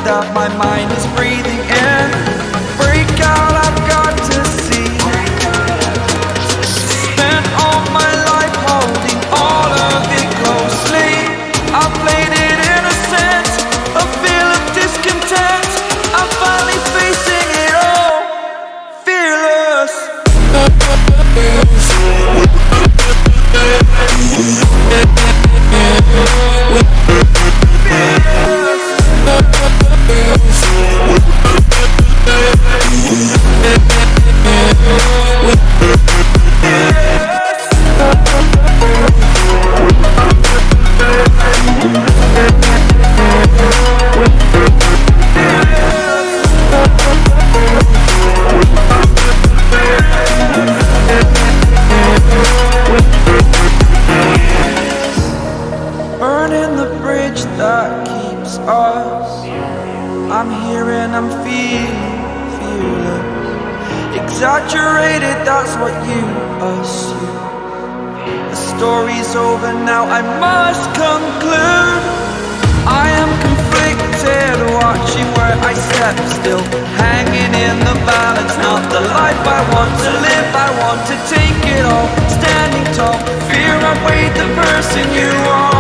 that my mind is breathing in. Break out, I've got to see. Spent all my life holding all of it closely. I played it innocent, a feel of discontent. I'm finally facing it all, fearless. Burning the bridge that keeps us. I'm here and I'm feeling fearless. Exaggerated, that's what you assume. The story's over now, I must conclude. I am conflicted, watching where I step still, hanging in the balance. Not the life I want to live, I want to take it all. Standing tall, fear I weighed the person you are.